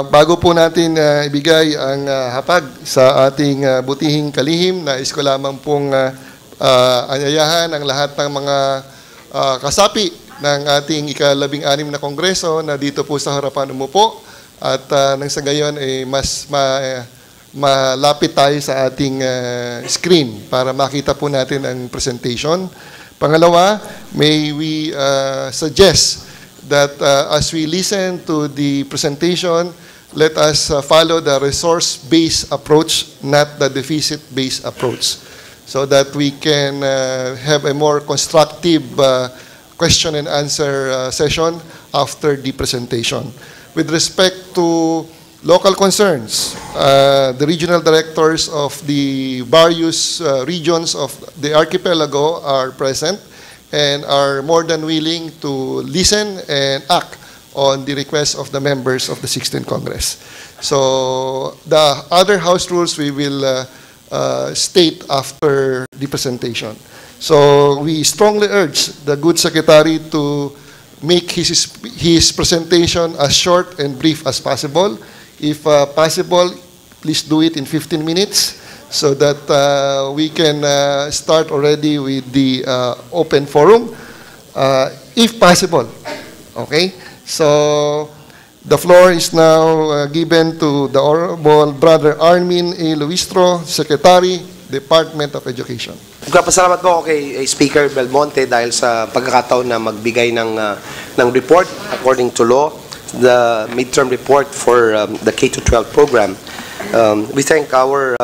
Bago po natin ibigay ang hapag sa ating butihing kalihim, nais ko lamang pong anyayahan ang lahat ng mga kasapi ng ating ika-16 na kongreso na dito po sa harapan umupo at nang sa gayon mas malapit tayo sa ating screen para makita po natin ang presentation. Pangalawa, may we suggest that as we listen to the presentation, let us follow the resource-based approach, not the deficit-based approach, so that we can have a more constructive question and answer session after the presentation. With respect to local concerns, the regional directors of the various regions of the archipelago are present and are more than willing to listen and act on the request of the members of the 16th Congress. So the other House rules we will state after the presentation. So we strongly urge the good Secretary to make his presentation as short and brief as possible. If possible, please do it in 15 minutes. So that we can start already with the open forum, if possible. Okay? So, the floor is now given to the Honorable Brother Armin A. Luistro, Secretary, Department of Education. Pasalamat po kay Speaker Belmonte dahil sa pagkakataon na magbigay ng report according to law, the midterm report for the K-12 program. We thank our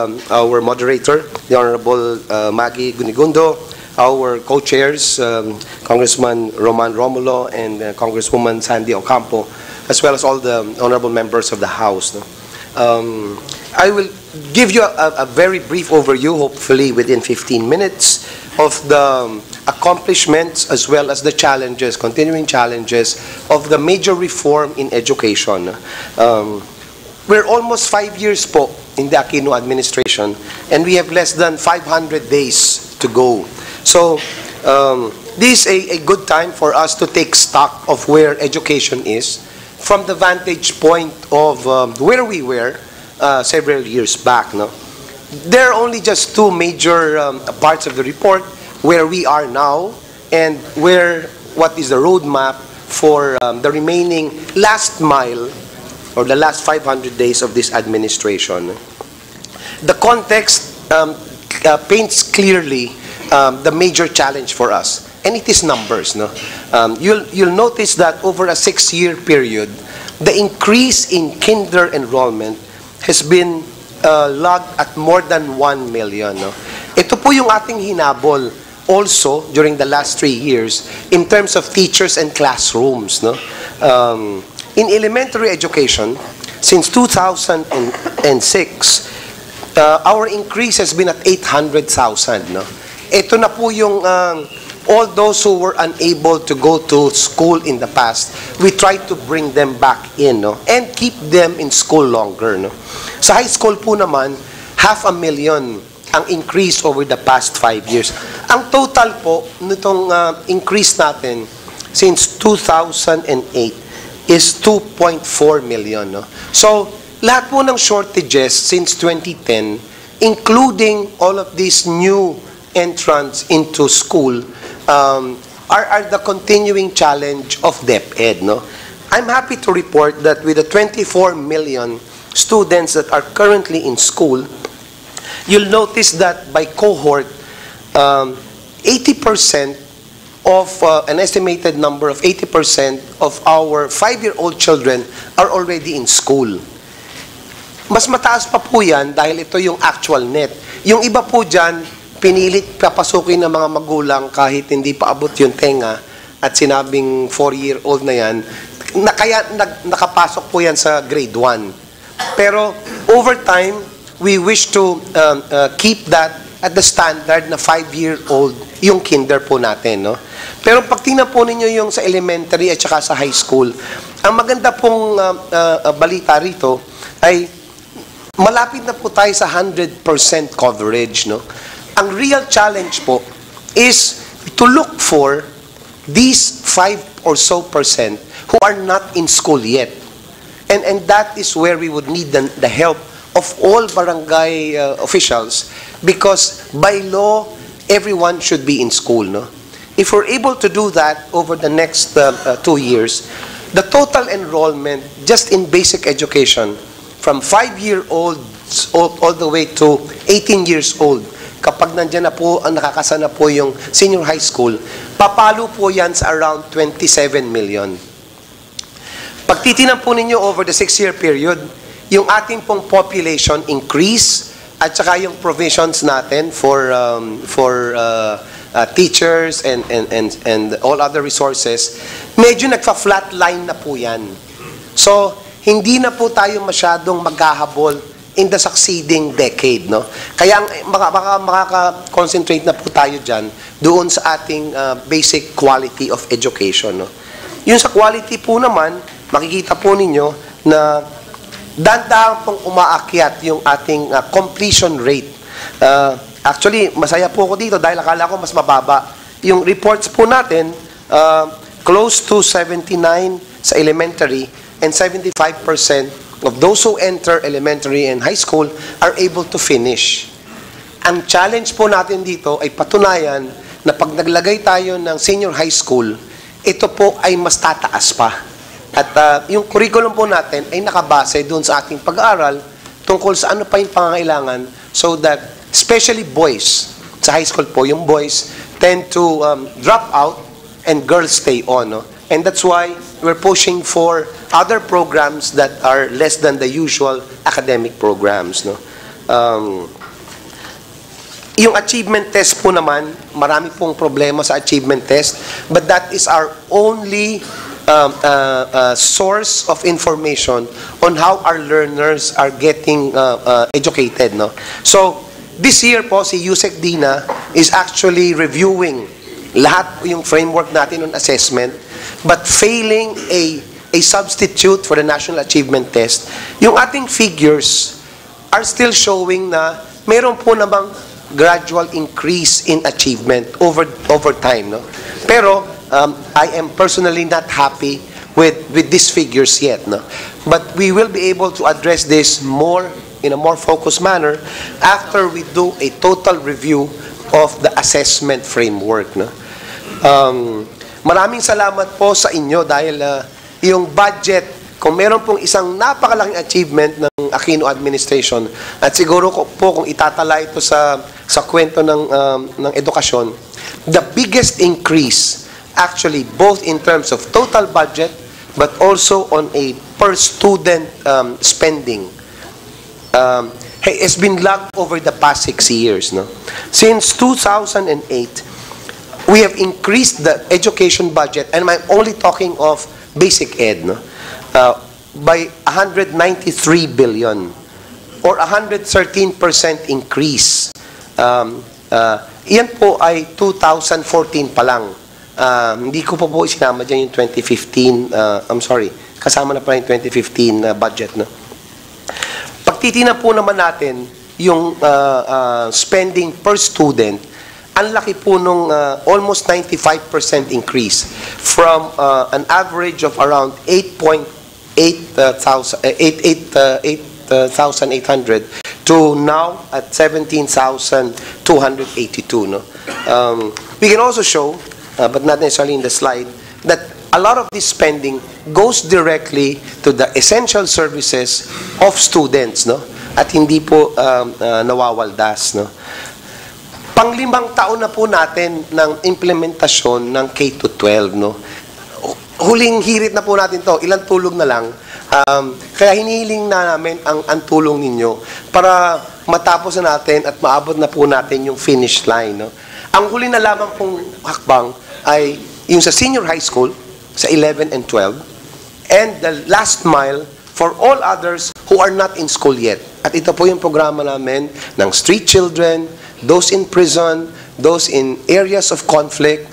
moderator, the Honorable Maggie Gunigundo, our co-chairs, Congressman Roman Romulo and Congresswoman Sandy Ocampo, as well as all the honorable members of the House. I will give you a very brief overview, hopefully within 15 minutes, of the accomplishments as well as the challenges, continuing challenges of the major reform in education. We're almost 5 years po in the Aquino administration, and we have less than 500 days to go. So, this is a good time for us to take stock of where education is from the vantage point of where we were several years back. No? There are only just two major parts of the report, where we are now and what is the roadmap for the remaining last mile or the last 500 days of this administration. The context paints clearly the major challenge for us, and it is numbers. No? You'll notice that over a 6-year period, the increase in kinder enrollment has been logged at more than 1 million. No? Ito po yung ating hinabol also during the last 3 years in terms of teachers and classrooms. No? In elementary education, since 2006, our increase has been at 800,000. No? Ito na po yung all those who were unable to go to school in the past, we try to bring them back in, no? And keep them in school longer. No? Sa high school po naman, 500,000 ang increase over the past 5 years. Ang total po nitong increase natin since 2008 is 2.4 million. No? So, lahat po ng shortages since 2010, including all of these new entrants into school, are the continuing challenge of DepEd. No? I'm happy to report that with the 24 million students that are currently in school, you'll notice that by cohort, 80% of an estimated number of 80% of our 5-year-old children are already in school. Mas mataas pa po yan dahil ito yung actual net. Yung iba po dyan, pinilit papasukin ng mga magulang kahit hindi pa abot yung tenga at sinabing 4-year-old na yan, kaya nakapasok po yan sa grade 1. Pero over time, we wish to keep that at the standard na 5-year-old yung kinder po natin. No? Pero pag tingnan po ninyo yung sa elementary at saka sa high school, ang maganda pong balita rito ay malapit na po tayo sa 100% coverage. No? Ang real challenge po is to look for these 5 or so % who are not in school yet. And that is where we would need the help of all barangay officials, because by law, everyone should be in school. No? If we're able to do that over the next 2 years, the total enrollment just in basic education from 5-year-olds all the way to 18 years old, kapag nandiyan na po, nakakasana po yung senior high school, papalo po yan sa around 27 million. Pag titinan po ninyo over the 6-year period, yung ating pong population increase at saka yung provisions natin for teachers and all other resources, medyo nagfa-flatline na po yan. So, hindi na po tayo masyadong maghahabol in the succeeding decade. No? Kaya makaka-concentrate na po tayo dyan doon sa ating basic quality of education. No? Yung sa quality po naman, makikita po ninyo na dahan-dahan pong umaakyat yung ating completion rate. Actually, masaya po ako dito dahil akala ko mas mababa. Yung reports po natin, close to 79 sa elementary, and 75% of those who enter elementary and high school are able to finish. Ang challenge po natin dito ay patunayan na pag naglagay tayo ng senior high school, ito po ay mas tataas pa. At yung curriculum po natin ay nakabase doon sa ating pag-aaral tungkol sa ano pa yung pangangailangan, so that especially boys, sa high school po, yung boys tend to drop out and girls stay on. No? And that's why we're pushing for other programs that are less than the usual academic programs. No? Yung achievement test po naman, marami pong problema sa achievement test, but that is our only source of information on how our learners are getting educated. No? So, this year po, si Yusek Dina is actually reviewing lahat yung framework natin on assessment, but failing a substitute for the National Achievement Test, yung ating figures are still showing na mayroon po namang gradual increase in achievement over time. No? Pero, I am personally not happy with these figures yet. No? But we will be able to address this in a more focused manner after we do a total review of the assessment framework. No? Maraming salamat po sa inyo dahil yung budget, kung meron pong isang napakalaking achievement ng Aquino administration, at siguro po kung itatala ito sa kwento ng edukasyon, the biggest increase actually both in terms of total budget but also on a per student spending has been lagged over the past 6 years. No? Since 2008, we have increased the education budget, and I'm only talking of basic ed, no? By 193 billion or 113% increase. Yan po ay 2014 pa lang. Hindi ko po isinama dyan yung 2015, I'm sorry, kasama na pa yung 2015 budget. No? Pagtitingnan po naman natin yung spending per student, ang laki po nung almost 95% increase from an average of around 8,800 to now at 17,282. No? We can also show, but not necessarily in the slide, that a lot of this spending goes directly to the essential services of students, no? At hindi po nawawaldas, no? Pang-5 taon na po natin ng implementasyon ng K-12, no? Huling hirit na po natin to, ilang tulog na lang. Kaya hinihiling na namin ang tulong ninyo para matapos na natin at maabot na po natin yung finish line, no? Ang huli na lamang pong hakbang ay yung sa senior high school, sa 11 and 12, and the last mile for all others who are not in school yet. At ito po yung programa namin ng street children, those in prison, those in areas of conflict,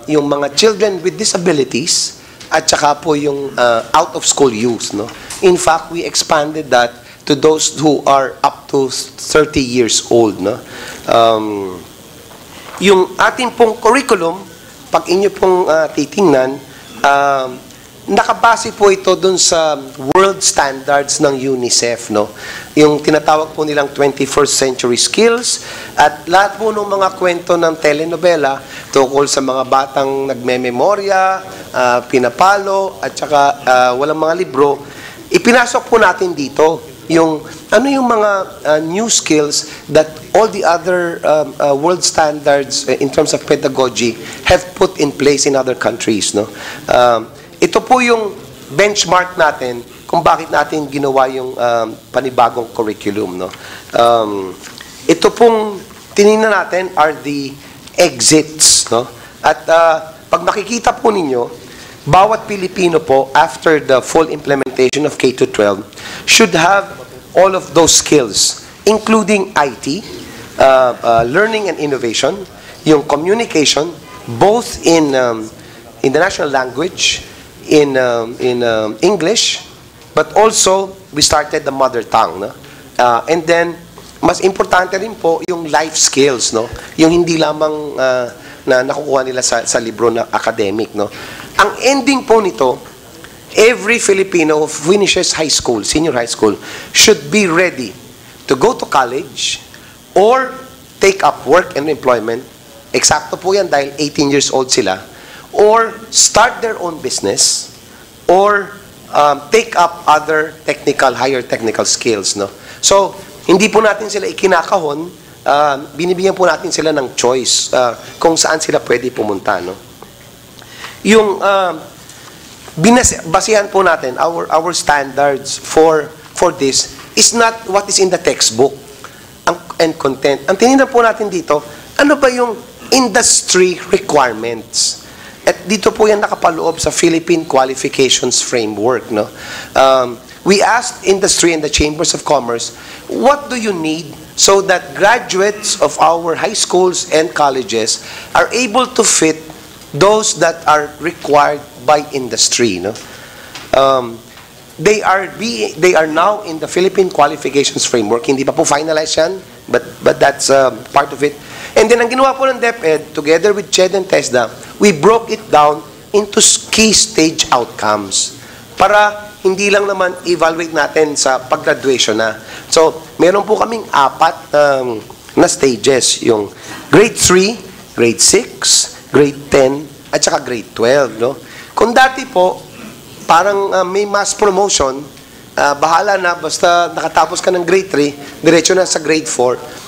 yung mga children with disabilities, at saka po yung out-of-school youth. No? In fact, we expanded that to those who are up to 30 years old. No? Yung ating pong curriculum, pag inyo pong titingnan, nakabase po ito dun sa world standards ng UNICEF, no? Yung tinatawag po nilang 21st century skills, at lahat po ng mga kwento ng telenovela tungkol sa mga batang nagmememorya, pinapalo, at saka walang mga libro, ipinasok po natin dito yung ano yung mga new skills that all the other world standards in terms of pedagogy have put in place in other countries, no? Ito po yung benchmark natin kung bakit natin ginawa yung panibagong curriculum, no? Ito pong tinignan natin are the exits, no? At pag makikita po ninyo, bawat Pilipino po after the full implementation of K-12 should have all of those skills, including IT, learning and innovation, yung communication, both in the national language, in English, but also we started the mother tongue, no? And then mas importante rin po yung life skills, no? Yung hindi lamang na nakukuha nila sa libro na academic, no? Ang ending po nito, every Filipino who finishes high school, senior high school, should be ready to go to college or take up work and employment. Eksakto po yan dahil 18 years old sila, or start their own business, or take up other technical, higher technical skills, no? So, hindi po natin sila ikinakahon, binibigyan po natin sila ng choice kung saan sila pwede pumunta, no? Yung basihan po natin, our standards for this is not what is in the textbook and content. Ang tinignan po natin dito, ano ba yung industry requirements? At dito po yan nakapaloob sa Philippine Qualifications Framework, no? We asked industry and the chambers of commerce, what do you need so that graduates of our high schools and colleges are able to fit those that are required by industry, no? They are now in the Philippine Qualifications Framework. Hindi pa po finalized yan, but that's part of it. And then, ang ginawa po ng DepEd, together with CHED and TESDA, we broke it down into key stage outcomes para hindi lang naman evaluate natin sa pag-graduation na. So, meron po kaming 4 na stages, yung grade 3, grade 6, grade 10, at saka grade 12, no? Kung dati po, parang may mass promotion, bahala na, basta nakatapos ka ng grade 3, diretso na sa grade 4.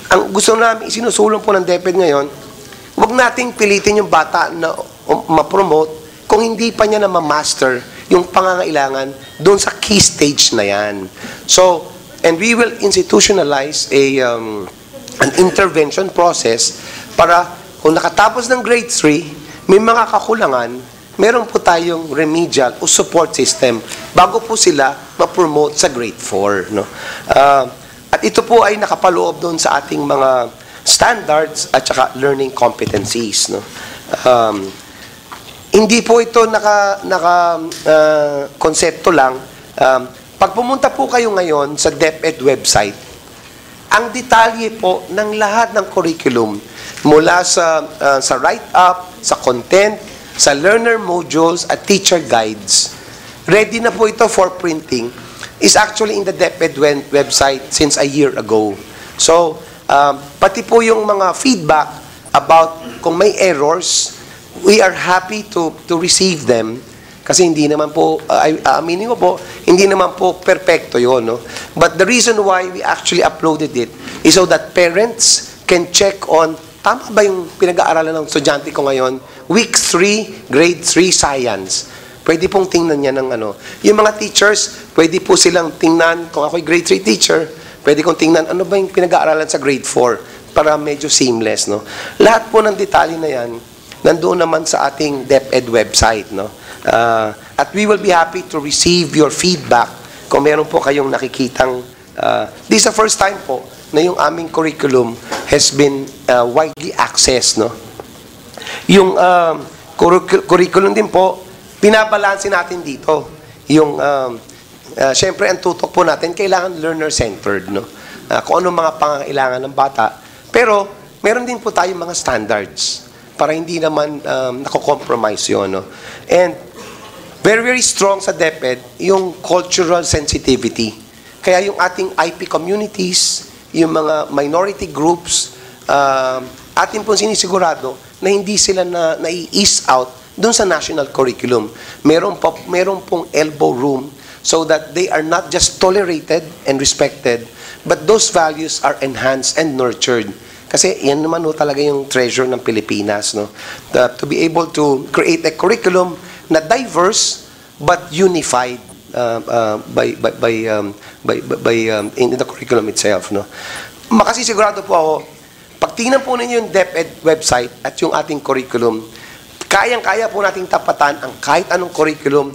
Ang gusto namin, sinusulong po ng DepEd ngayon, huwag nating pilitin yung bata na ma-promote kung hindi pa niya na ma-master yung pangangailangan doon sa key stage na yan. So, and we will institutionalize an intervention process para kung nakatapos ng grade 3, may mga kakulangan, meron po tayong remedial o support system bago po sila ma-promote sa grade 4, no? At ito po ay nakapaloob doon sa ating mga standards at saka learning competencies, no? Hindi po ito konsepto lang. Pag pumunta po kayo ngayon sa DepEd website, ang detalye po ng lahat ng curriculum mula sa write-up, sa content, sa learner modules at teacher guides, ready na po ito for printing, is actually in the DepEd website since a year ago. So, pati po yung mga feedback about kung may errors, we are happy to receive them kasi hindi naman po, aminin ko po, hindi naman po perfecto yun, no? But the reason why we actually uploaded it is so that parents can check on, tama ba yung pinag-aaralan ng estudyante ko ngayon? Week 3, grade 3 science. Pwede pong tingnan niya ng ano. Yung mga teachers, pwede po silang tingnan, kung ako'y grade 3 teacher, pwede kong tingnan, ano ba yung pinag-aaralan sa grade 4 para medyo seamless, no? Lahat po ng detalye na yan, nandoon naman sa ating DepEd website, no? At we will be happy to receive your feedback kung meron po kayong nakikitang, this is the first time po na yung aming curriculum has been widely accessed, no? Yung curriculum din po, binabalansin natin dito. Yung, syempre, ang tutok po natin, kailangan learner-centered, no? Kung ano mga pangangailangan ng bata. Pero, meron din po tayong mga standards para hindi naman nako-compromise yun, no? And, Very, very strong sa DepEd yung cultural sensitivity. Kaya yung ating IP communities, yung mga minority groups, atin pong sinisigurado na hindi sila na-ease out dun sa national curriculum. Meron pong elbow room so that they are not just tolerated and respected, but those values are enhanced and nurtured. Kasi yan naman talaga yung treasure ng Pilipinas, no? To be able to create a curriculum na diverse but unified in the curriculum itself, no? Makasisigurado po ako, pag tingnan po ninyo yung DepEd website at yung ating curriculum, kayang-kaya po nating tapatan ang kahit anong curriculum.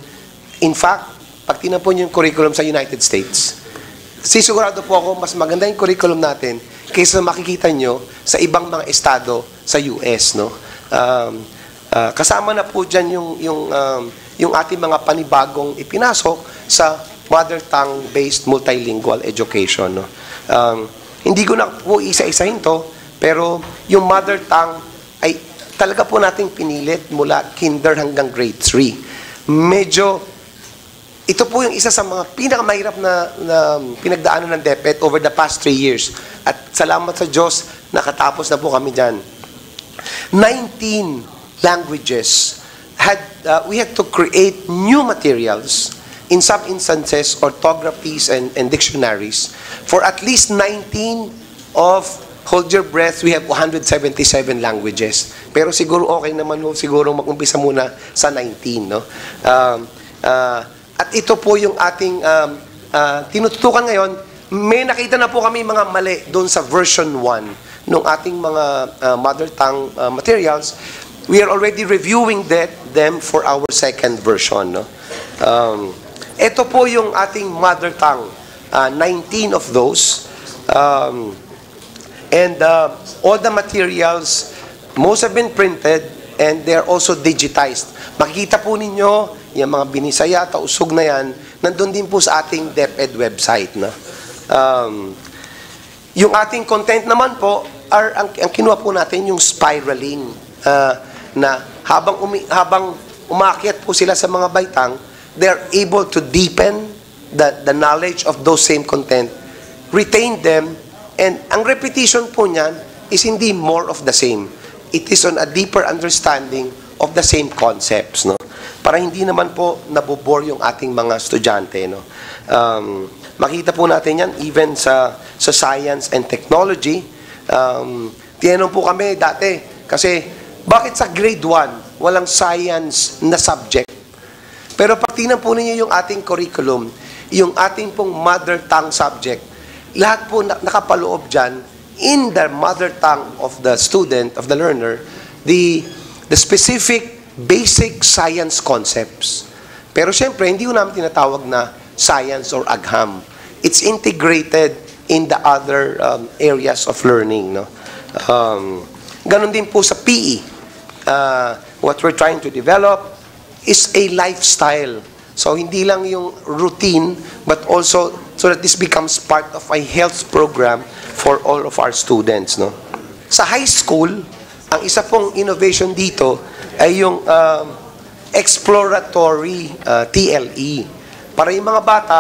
In fact, pag tingnan po yung curriculum sa United States, sisigurado po ako, mas maganda yung curriculum natin kaysa makikita nyo sa ibang mga estado sa US, no? Kasama na po dyan yung ating mga panibagong ipinasok sa mother tongue-based multilingual education, no? Hindi ko na po isa-isahin to, pero yung mother tongue ay talaga po nating pinilit mula kinder hanggang grade 3. Ito po yung isa sa mga pinakamahirap na pinagdaanan ng DepEd over the past 3 years. At salamat sa Diyos, nakatapos na po kami dyan. 19 languages we had to create new materials, in some instances orthographies and dictionaries for at least 19 of, hold your breath, we have 177 languages, pero siguro okay naman ho, siguro mag-umpisa muna sa 19, no? At ito po yung ating tinututukan ngayon. May nakita na po kami mga mali doon sa version 1 ng ating mga mother tongue materials. We are already reviewing them for our second version, no? Ito po yung ating mother tongue, 19 of those. All the materials, most have been printed and they're also digitized. Makikita po ninyo, yung mga Binisaya, Tausug na yan, nandun din po sa ating DepEd website, no? Yung ating content naman po, ang kinuha po natin yung spiraling, na habang umakyat po sila sa mga baitang, they're able to deepen the knowledge of those same content, retain them, and ang repetition po niyan is hindi more of the same. It is on a deeper understanding of the same concepts, no? Para hindi naman po nabobore yung ating mga estudyante, no? Makita po natin yan even sa science and technology. Tinanong po kami dati, kasi bakit sa grade 1 walang science na subject? Pero pag tingnan po ninyo yung ating curriculum, yung ating pong mother tongue subject, lahat po nakapaloob dyan in the mother tongue of the student, of the learner, the specific basic science concepts. Pero syempre, hindi ko namin tinatawag na science or agham. It's integrated in the other areas of learning, no? Ganon din po sa PE. What we're trying to develop is a lifestyle. So, hindi lang yung routine, but also so that this becomes part of a health program for all of our students, no? Sa high school, ang isa pong innovation dito ay yung exploratory TLE. Para yung mga bata,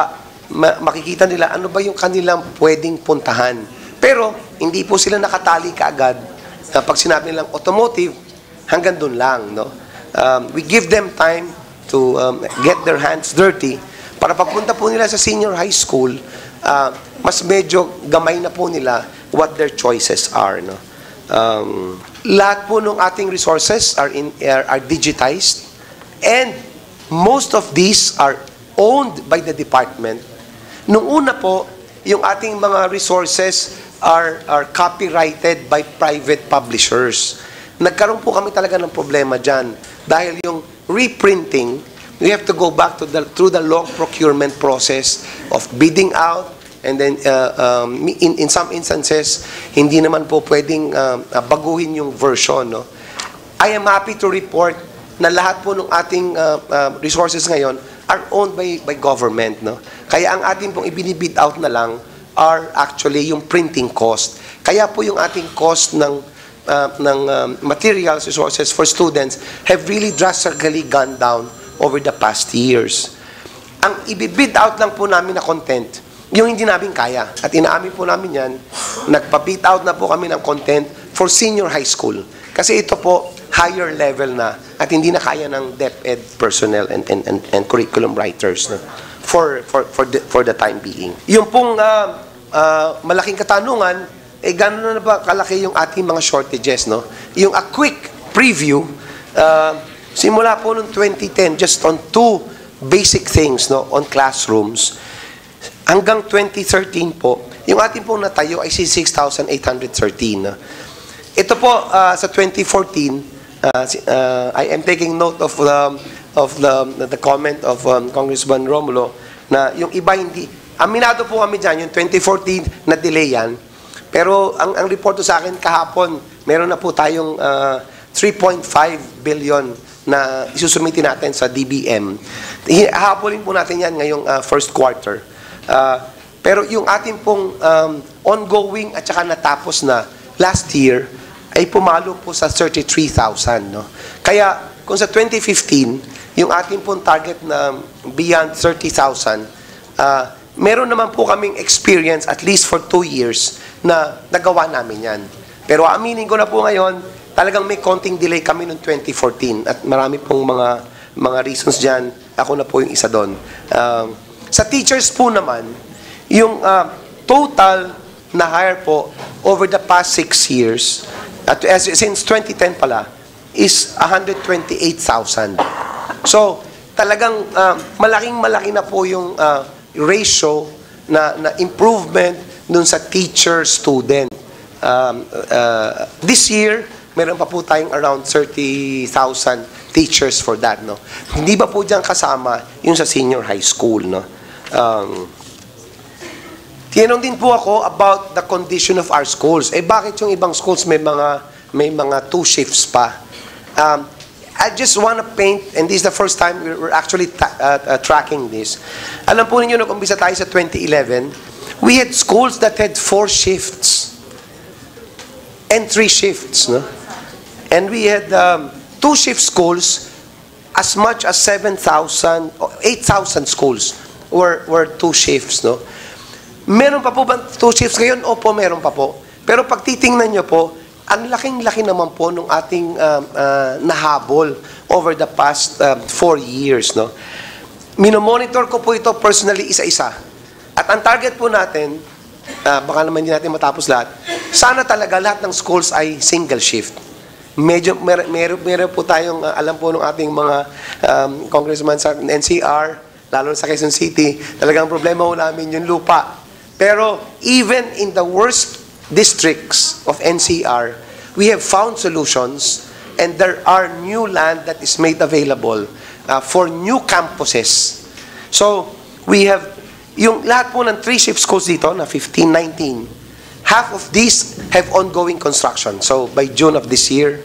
makikita nila ano ba yung kanilang pwedeng puntahan. Pero, hindi po sila nakatali kaagad. Pag sinabi nilang automotive, hanggang dun lang, no? We give them time to get their hands dirty para pagpunta po nila sa senior high school, mas medyo gamay na po nila what their choices are, no? Lahat po ng ating resources are digitized, and most of these are owned by the department. Nung una po, yung ating mga resources are copyrighted by private publishers. Nagkaroon po kami talaga ng problema dyan. Dahil yung reprinting, we have to go back through the long procurement process of bidding out, and then in some instances, hindi naman po pwedeng baguhin yung version, no? I am happy to report na lahat po ng ating resources ngayon are owned by government, no? Kaya ang ating pong ibinibid out na lang are actually yung printing cost. Kaya po yung ating cost ng materials, resources for students have really drastically gone down over the past years. Ang ibibid out lang po namin na content, yung hindi namin kaya. At inaamin po namin yan, nagpa-bid out na po kami ng content for senior high school. Kasi ito po, higher level na at hindi na kaya ng DepEd personnel and curriculum writers na for the time being. Yung pong malaking katanungan, gano'n na ba kalaki yung ating mga shortages, no? Yung a quick preview, simula po noong 2010, just on two basic things, no, on classrooms, hanggang 2013 po, yung ating pong natayo ay 6,813. No? Ito po, sa 2014, I am taking note of the comment of Congressman Romulo na yung iba hindi, aminado po kami dyan, yung 2014 na delay yan, pero ang report sa akin kahapon, meron na po tayong 3.5 billion na isusumiti natin sa DBM. Hahapolin po natin yan ngayong first quarter. Pero yung ating pong ongoing at saka natapos na last year ay pumalo po sa 33,000. No? Kaya kung sa 2015, yung ating pong target na beyond 30,000, meron naman po kaming experience at least for 2 years na nagawa namin yan. Pero aminin ko na po ngayon, talagang may konting delay kami noong 2014 at marami pong mga reasons dyan. Ako na po yung isa doon. Sa teachers po naman, yung total na hire po over the past 6 years, since 2010 pala, is 128,000. So, talagang malaking-malaki na po yung ratio na improvement dun sa teacher-student. This year, meron pa po tayong around 30,000 teachers for that, no? Hindi ba po diyan kasama yung sa senior high school, no? Tinanong din po ako about the condition of our schools. Bakit yung ibang schools may mga 2 shifts pa? I just want to paint, and this is the first time we're actually tracking this. Alam po ninyo, nag-umpisa tayo sa 2011, we had schools that had 4 shifts and 3 shifts, no? And we had 2-shift schools, as much as 7,000 or 8,000 schools were 2 shifts, no? Meron pa po ba 2 shifts ngayon? Opo, meron pa po. Pero pag titingnan nyo po, ang laking-laki naman po nung ating nahabol over the past 4 years, no? Minomonitor ko po ito personally isa-isa. At ang target po natin, baka naman hindi natin matapos lahat, sana talaga lahat ng schools ay single shift. Medyo meron po tayong alam po ng ating mga congressman sa NCR, lalo sa Quezon City, talagang problema ho namin yung lupa. Pero even in the worst districts of NCR, we have found solutions and there are new land that is made available for new campuses. So, we have yung lahat po ng 3-shift schools dito na 15, 19, half of these have ongoing construction. So, by June of this year,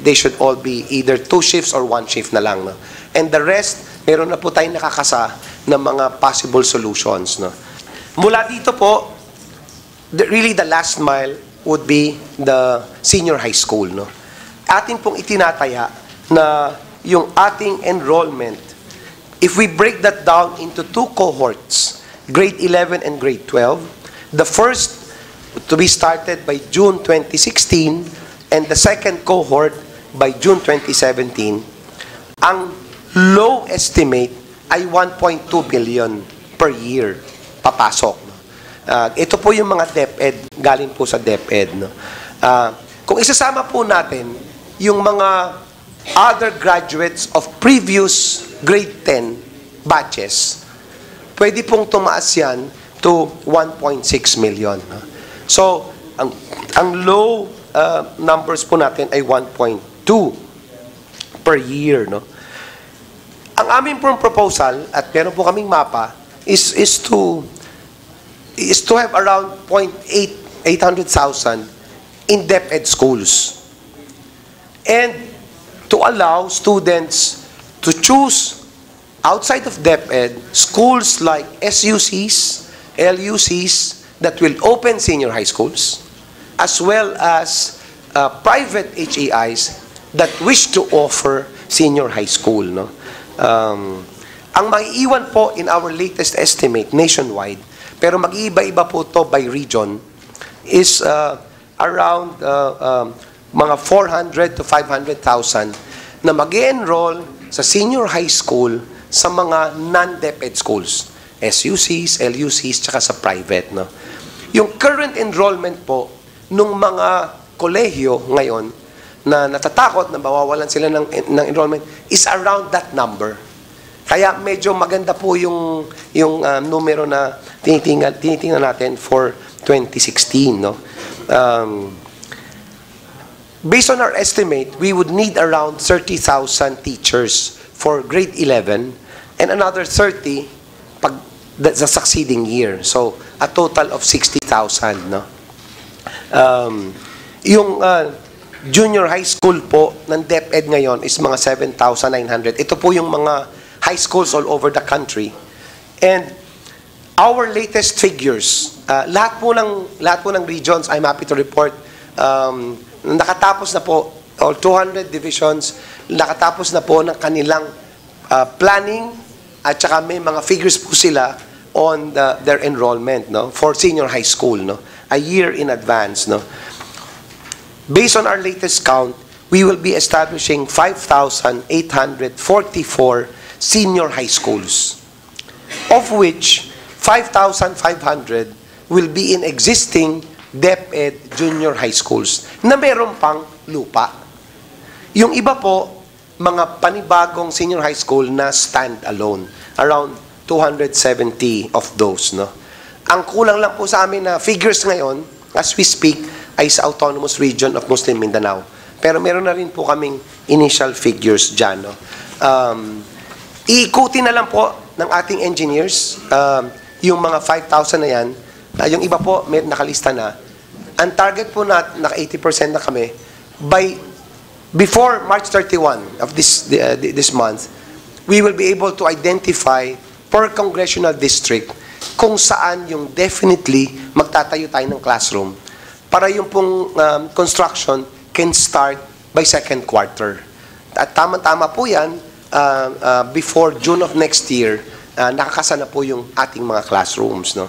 they should all be either 2 shifts or 1 shift na lang. No? And the rest, meron na po tayong nakakasa ng mga possible solutions. No? Mula dito po, really the last mile would be the senior high school. No? Ating pong itinataya na yung ating enrollment, if we break that down into 2 cohorts, grade 11 and grade 12, the first to be started by June 2016 and the second cohort by June 2017, ang low estimate ay 1.2 billion per year papasok. Ito po yung mga DepEd, galing po sa DepEd. No? Kung isasama po natin yung mga other graduates of previous grade 10 batches, pwede pong tumaas yan to 1.6 million. No? So, ang low numbers po natin ay 1.2 per year. No? Ang aming pong proposal, at meron po kaming mapa, is to have around 800,000 in DepEd schools. And to allow students to choose outside of DepEd schools like SUCs, LUCs that will open senior high schools, as well as private HAIs that wish to offer senior high school. No? Ang maiiwan po in our latest estimate nationwide, pero mag-iiba-iba po to by region, is around mga 400 to 500,000 na mag-enroll sa senior high school sa mga non-DepEd schools, SUCs, LUCs, tsaka sa private. No? Yung current enrollment po nung mga kolehiyo ngayon na natatakot na mawawalan sila ng enrollment is around that number. Kaya medyo maganda po yung numero na tinitingnan natin for 2016. No? Based on our estimate, we would need around 30,000 teachers for grade 11 and another 30 pag the succeeding year. So, a total of 60,000. No? Yung junior high school po ng DepEd ngayon is mga 7,900. Ito po yung mga high schools all over the country. And our latest figures, lahat po ng regions, I'm happy to report, nakatapos na po, all 200 divisions, nakatapos na po ng kanilang planning at saka may mga figures po sila on their enrollment, no, for senior high school, no, a year in advance. No. Based on our latest count, we will be establishing 5,844 senior high schools, of which 5,500 will be in existing DepEd junior high schools na meron pang lupa. Yung iba po, mga panibagong senior high school na stand-alone. Around 270 of those. No? Ang kulang lang po sa amin na figures ngayon, as we speak, ay sa Autonomous Region of Muslim Mindanao. Pero meron na rin po kaming initial figures dyan. No? Iikutin na lang po ng ating engineers yung mga 5,000 na yan. Yung iba po, may nakalista na. Ang target po natin, naka 80% na kami, before March 31 of this month, we will be able to identify per congressional district kung saan yung definitely magtatayo tayo ng classroom para yung pong construction can start by second quarter. At tama-tama po yan, before June of next year, nakakasa na po yung ating mga classrooms. No?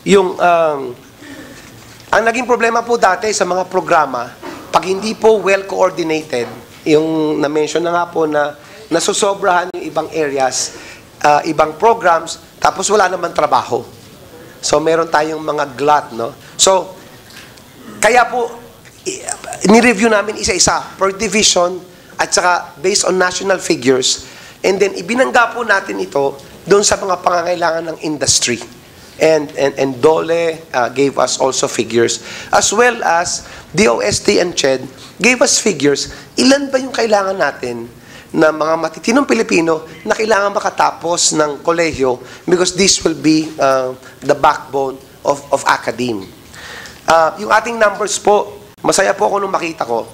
Yung, ang naging problema po dati sa mga programa, pag hindi po well-coordinated, yung na-mention na nga po na nasusobrahan yung ibang areas, ibang programs, tapos wala naman trabaho. So, meron tayong mga glut, no? So, kaya po, ni-review namin isa-isa per division at saka based on national figures, and then ibinangga po natin ito doon sa mga pangangailangan ng industry. And DOLE gave us also figures, as well as DOST and CHED gave us figures, ilan ba yung kailangan natin na mga matitinong Pilipino na kailangan makatapos ng kolehiyo because this will be the backbone of academe. Yung ating numbers po, masaya po ako nung makita ko,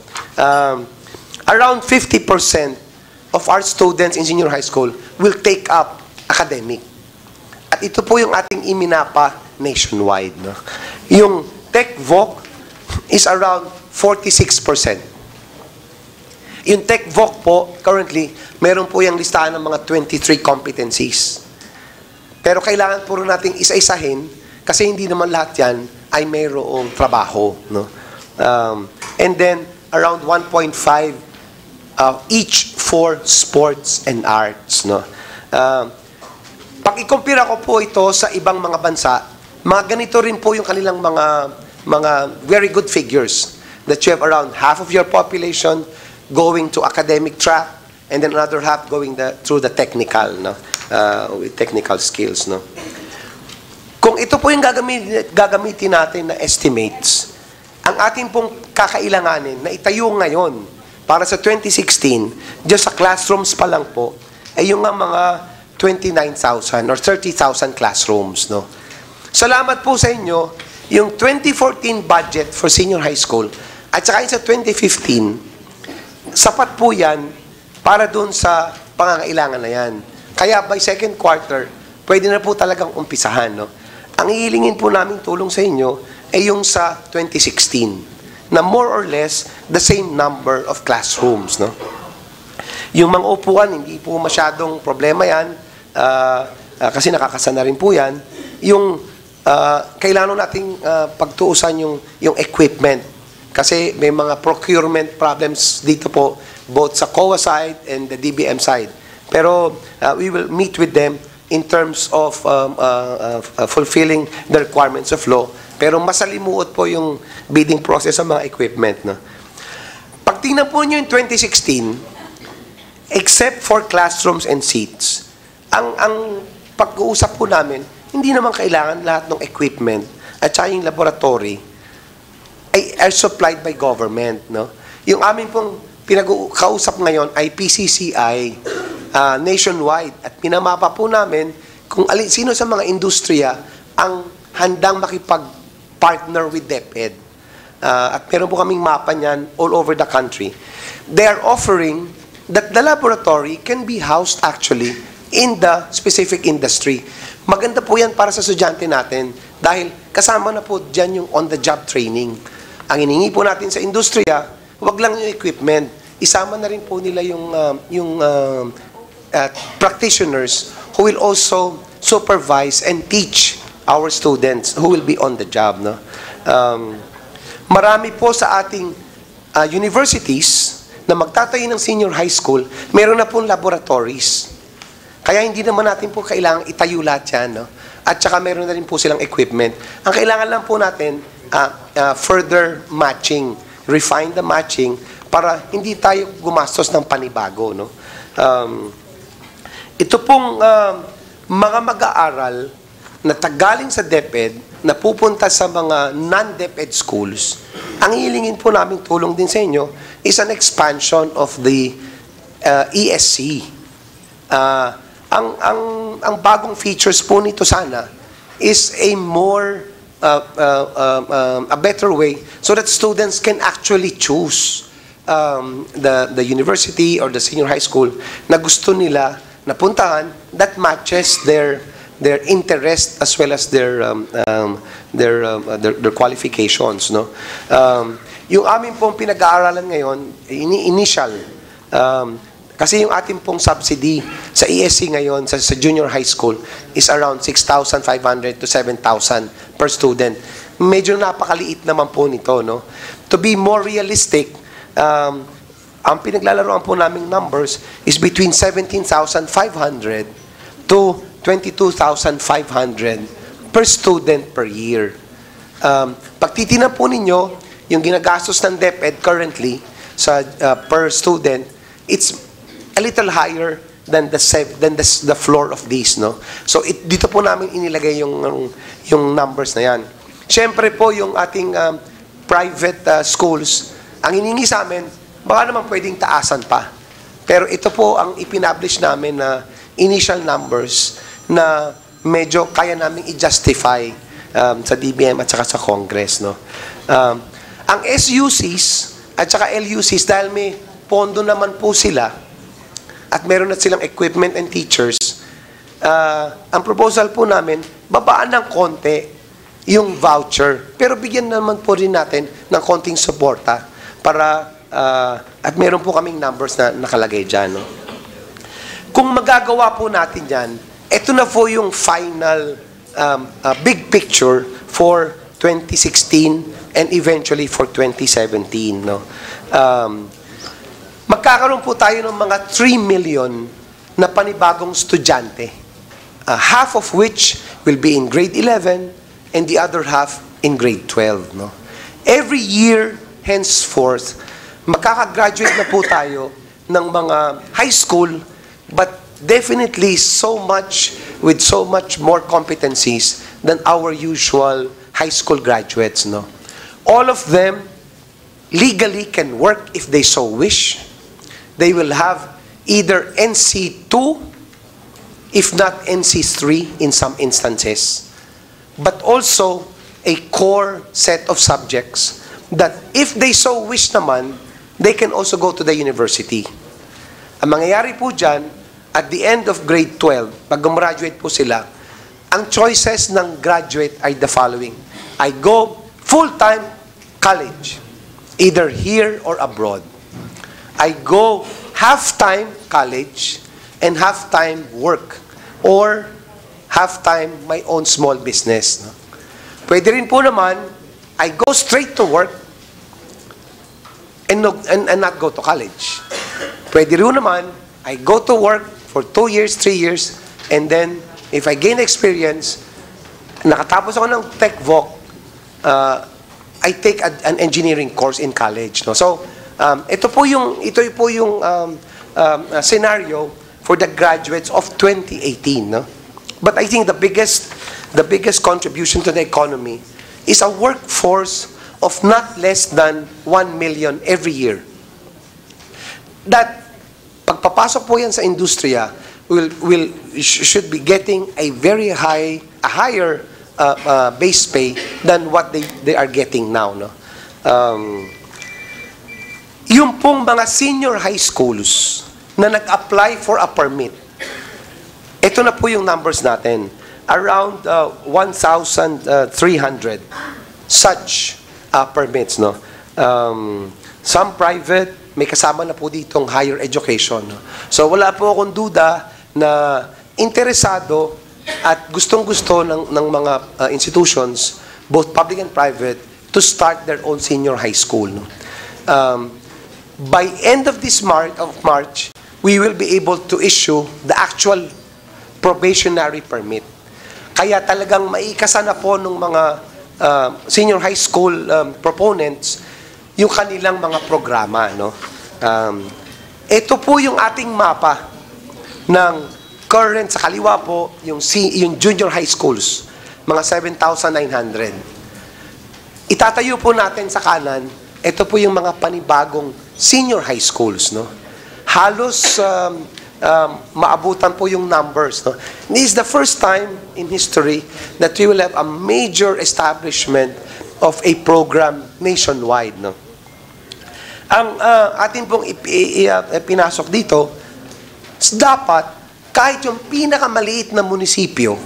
around 50% of our students in senior high school will take up academic. At ito po yung ating iminapa nationwide. No? Yung TechVoc is around 46%. Yung TechVoc po, currently, meron po yung listahan ng mga 23 competencies. Pero kailangan po rin nating isa-isahin kasi hindi naman lahat yan ay mayroong trabaho. No? And then, around 1.5 each for sports and arts. No? Pag ikumpira ko po ito sa ibang mga bansa, mga ganito rin po yung kanilang mga very good figures that you have around half of your population going to academic track and then another half going through the technical, no? With technical skills. No? Kung ito po yung gagamitin natin na estimates, ang ating pong kakailanganin na itayo ngayon para sa 2016, just sa classrooms pa lang po, ay yung mga 29,000 or 30,000 classrooms. No? Salamat po sa inyo, yung 2014 budget for senior high school at saka sa 2015, sapat po yan para dun sa pangangailangan na yan. Kaya by second quarter, pwede na po talagang umpisahan. No? Ang hihilingin po namin tulong sa inyo ay yung sa 2016 na more or less the same number of classrooms. No? Yung mga upuan, hindi po masyadong problema yan, kasi nakakasana rin po yan. Yung kailangan nating pagtuusan yung equipment. Kasi may mga procurement problems dito po, both sa COA side and the DBM side. Pero we will meet with them in terms of fulfilling the requirements of law. Pero masalimuot po yung bidding process sa mga equipment. No? Pag tingnan po nyo yung 2016, except for classrooms and seats, ang pag-uusap po namin, hindi naman kailangan lahat ng equipment at saka yung laboratory ay are supplied by government. No? Yung amin pong pinag-uusap ngayon ay PCCI nationwide at pinamapa po namin kung sino sa mga industriya ang handang makipag-partner with DepEd. At meron po kaming mapa niyan all over the country. They are offering that the laboratory can be housed actually in the specific industry. Maganda po yan para sa estudyante natin dahil kasama na po dyan yung on-the-job training. Ang iningi po natin sa industriya, wag lang yung equipment. Isama na rin po nila yung practitioners who will also supervise and teach our students who will be on the job. No? Marami po sa ating universities na magtatayo ng senior high school, meron na pong laboratories. Kaya hindi naman natin po kailangang itayo lahat yan. No? At saka meron na rin po silang equipment. Ang kailangan lang po natin, further matching, refine the matching, para hindi tayo gumastos ng panibago. No? Ito pong mga mag-aaral na tagaling sa DepEd na pupunta sa mga non-DepEd schools, ang hilingin po namin tulong din sa inyo is an expansion of the ESC. Ang bagong features po nito sana is a more a better way so that students can actually choose the university or the senior high school na gusto nila na puntahan that matches their interest as well as their qualifications. No? Yung amin pong pinag-aaralan ngayon, initial, kasi yung ating pong subsidy sa ESC ngayon, sa junior high school, is around 6,500 to 7,000 per student. Medyo napakaliit naman po nito. No? To be more realistic, ang pinaglalaroan po naming numbers is between 17,500 to 22,500 per student per year. Pag titinan po ninyo, yung ginagastos ng DepEd currently sa per student, it's a little higher than the floor of this. No? So dito po namin inilagay yung numbers na yan. Siyempre po yung ating private schools, ang hiningi sa amin, baka naman pwedeng taasan pa. Pero ito po ang ipinablish namin na initial numbers na medyo kaya namin i-justify sa DBM at saka sa Congress. No? Ang SUCs at saka LUCs, dahil may pondo naman po sila at meron na silang equipment and teachers, ang proposal po namin, babaan ng konti yung voucher. Pero bigyan naman po rin natin ng konting suporta para at meron po kaming numbers na nakalagay dyan. No? Kung magagawa po natin yan, ito na po yung final big picture for 2016 and eventually for 2017. No? Magkakaroon po tayo ng mga 3 million na panibagong estudyante. Half of which will be in grade 11 and the other half in grade 12. No? Every year, henceforth, makakagraduate na po tayo ng mga high school, but definitely with so much more competencies than our usual high school graduates. No? All of them legally can work if they so wish. They will have either NC2, if not NC3 in some instances, but also a core set of subjects that if they so wish naman, they can also go to the university. Ang mangyayari po dyan, at the end of grade 12, pag gumraduate po sila, ang choices ng graduate ay the following. I go full-time college, either here or abroad. I go half-time college and half-time work or half-time my own small business. No? Pwede rin po naman, I go straight to work and not go to college. Pwede rin naman, I go to work for 2 years, 3 years, and then if I gain experience, nakatapos ako ng Tech Voc, I take an engineering course in college. No? So, ito po yung scenario for the graduates of 2018. No? But I think the biggest contribution to the economy is a workforce of not less than 1 million every year. That pagpapasok po yan sa industriya should be getting a higher base pay than what they are getting now. No? Yung pong mga senior high schools na nag-apply for a permit, ito na po yung numbers natin. Around 1,300 such permits. No? Some private, may kasama na po ditong higher education. No? So wala po akong duda na interesado at gustong-gusto ng mga institutions, both public and private, to start their own senior high school. No? By end of this March, we will be able to issue the actual probationary permit. Kaya talagang maikasa na po ng mga senior high school proponents yung kanilang mga programa. No? Ito po yung ating mapa ng current, sa kaliwa po, yung junior high schools, mga 7,900. Itatayo po natin sa kanan, ito po yung mga panibagong senior high schools. No? Halos maabutan po yung numbers. No? This is the first time in history that we will have a major establishment of a program nationwide. No? Ang atin pong pinasok dito, dapat kahit yung pinakamaliit na munisipyo,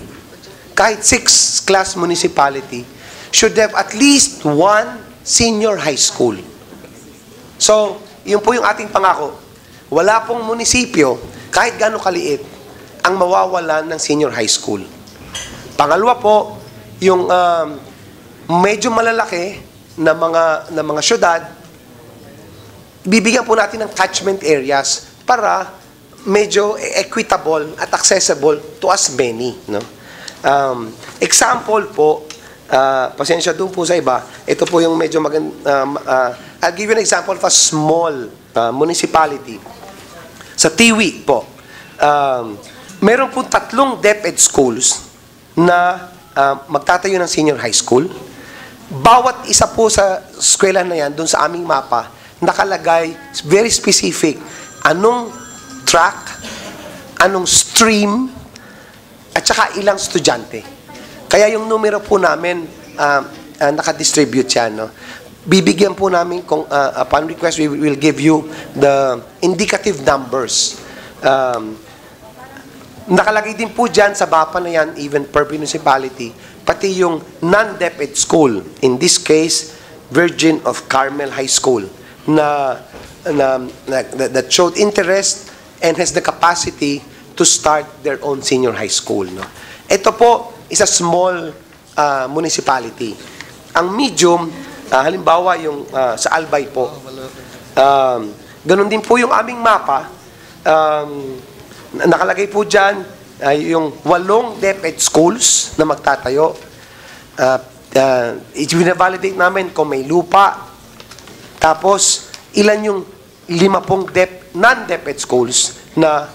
kahit 6-class municipality, should have at least one senior high school. So, yun po yung ating pangako. Wala pong munisipyo, kahit gaano kaliit, ang mawawalan ng senior high school. Pangalawa po, yung medyo malalaki na mga syudad, bibigyan po natin ng catchment areas para medyo equitable at accessible to as many. No? Example po, pasensya doon po sa iba, ito po yung medyo I'll give you an example of a small municipality. Sa Tiwi po, meron po 3 DepEd schools na magtatayo ng senior high school. Bawat isa po sa eskwela na yan, doon sa aming mapa, nakalagay, very specific, anong track, anong stream, at saka ilang estudyante. Kaya yung numero po namin, nakadistribute yan. No? Bibigyan po namin, upon request, we will give you the indicative numbers. Nakalagay din po dyan sa mapa na yan, even per municipality, pati yung non-DepEd school, in this case, Virgin of Carmel High School, that showed interest and has the capacity to start their own senior high school. No? Ito po is a small municipality. Ang medium, halimbawa yung sa Albay po, ganun din po yung aming mapa. Nakalagay po dyan yung 8 DepEd schools na magtatayo. I-validate namin kung may lupa. Tapos, ilan yung 50 non-DepEd schools na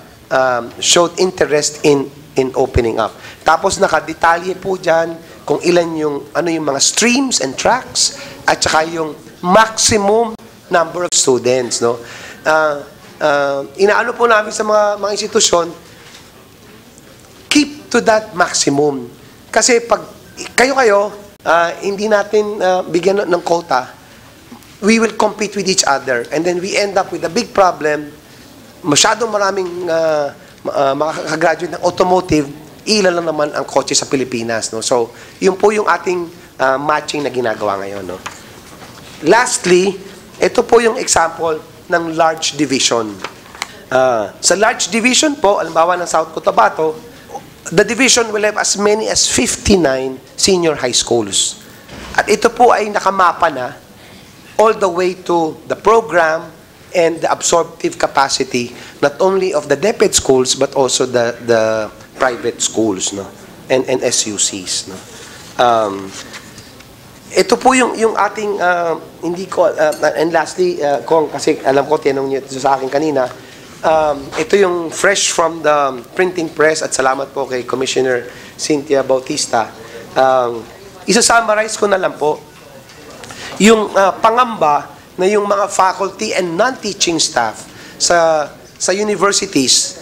showed interest in opening up. Tapos, nakadetalye po dyan kung ilan yung, ano yung mga streams and tracks at saka yung maximum number of students. No? Inaano po namin sa mga institusyon, keep to that maximum. Kasi pag kayo, hindi natin bigyan ng quota, we will compete with each other. And then we end up with a big problem. Masyadong maraming makakagraduate ng automotive, ilan lang naman ang kotse sa Pilipinas. No? So, yun po yung ating matching na ginagawa ngayon. No? Lastly, ito po yung example ng large division. Sa large division po, alimbawa ng South Cotabato, the division will have as many as 59 senior high schools. At ito po ay nakamapa na all the way to the program and the absorptive capacity not only of the DepEd schools but also the private schools, no, and SUCs, no. Ito po yung ating hindi ko and lastly Kong, kasi alam ko tinanong niyo ito sa akin kanina, ito yung fresh from the printing press at salamat po kay Commissioner Cynthia Bautista. Isa-summarize ko na lang po yung pangamba na yung mga faculty and non-teaching staff sa universities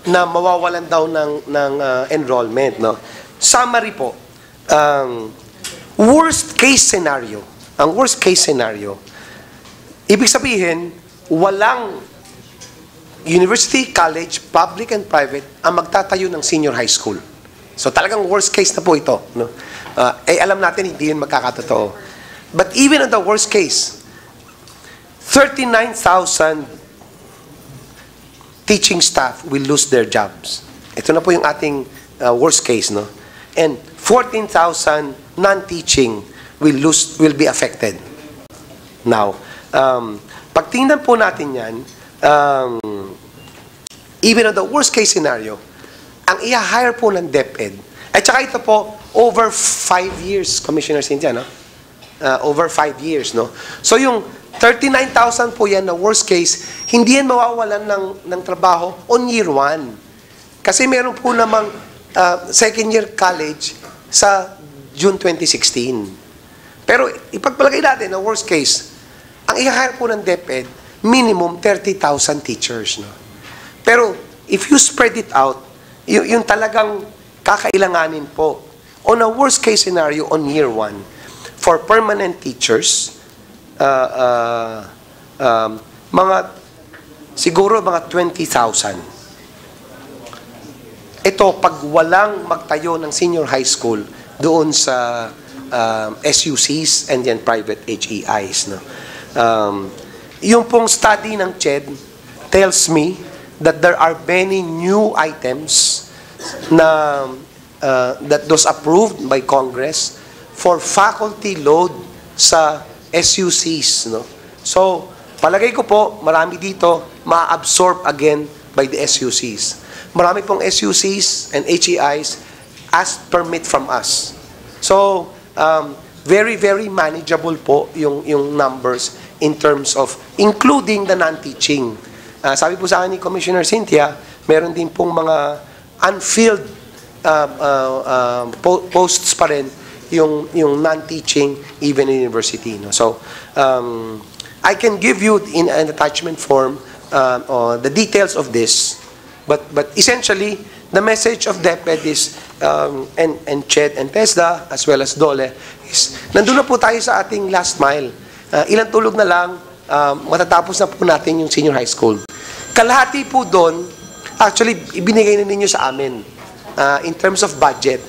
na mawawalan daw ng enrollment, no. Summary po, worst case scenario, ang worst case scenario, ibig sabihin walang university, college, public and private ang magtatayo ng senior high school. So talagang worst case na po ito, no. Alam natin hindi yun magkakatotoo. But even in the worst case, 39,000 teaching staff will lose their jobs. Ito na po yung ating worst case, no. And 14,000 non-teaching will be affected. Now, pag tingnan po natin yan, even in the worst case scenario, ang i-hire po ng DepEd, at saka ito po, over 5 years, Commissioner Cynthia, no? Over 5 years, no? So yung 39,000 po yan na worst case, hindi yan mawawalan ng trabaho on year 1. Kasi meron po namang second year college sa June 2016. Pero ipagpalagay natin na worst case, ang i-hire po ng DepEd, minimum 30,000 teachers, no? Pero if you spread it out, yung talagang kakailanganin po, on a worst case scenario on year 1, for permanent teachers, siguro mga 20,000. Ito, pag walang magtayo ng senior high school doon sa SUCs and then private HEIs, no? Yung pong study ng CHED tells me that there are many new items na that was approved by Congress for faculty load sa SUCs, no? So, palagay ko po, marami dito ma-absorb again by the SUCs. Marami pong SUCs and HEIs ask permit from us. So, very, very manageable po yung numbers in terms of including the non-teaching. Sabi po sa akin ni Commissioner Cynthia, meron din pong mga unfilled posts pa rin yung non-teaching even in university, no? So I can give you in an attachment form the details of this, but essentially the message of DepEd is and CHED and TESDA as well as DOLE is nandun na po tayo sa ating last mile. Ilang tulog na lang matatapos na po natin yung senior high school. Kalahati po doon actually ibinigay na ninyo sa amin in terms of budget.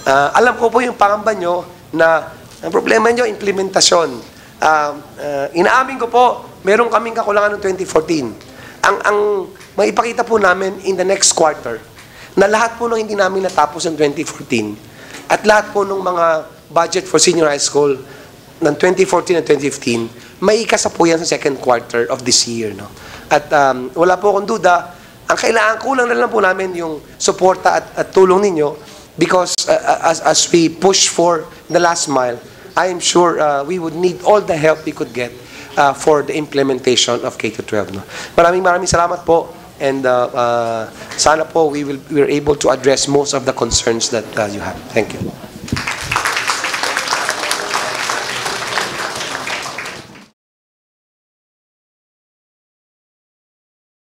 Alam ko po yung pangamba nyo na ang problema nyo, implementasyon. Inaamin ko po, meron kaming kakulangan noong 2014. Ang maipakita po namin in the next quarter, na lahat po nung hindi namin natapos ng 2014, at lahat po nung mga budget for senior high school ng 2014 and 2015, may ikasa po yan sa second quarter of this year, no? At wala po akong duda, ang kailangan kulang na lang po namin yung suporta at tulong ninyo because as we push for the last mile, I am sure we would need all the help we could get for the implementation of K-12. No? Maraming salamat po, and sana po we're able to address most of the concerns that you have. Thank you.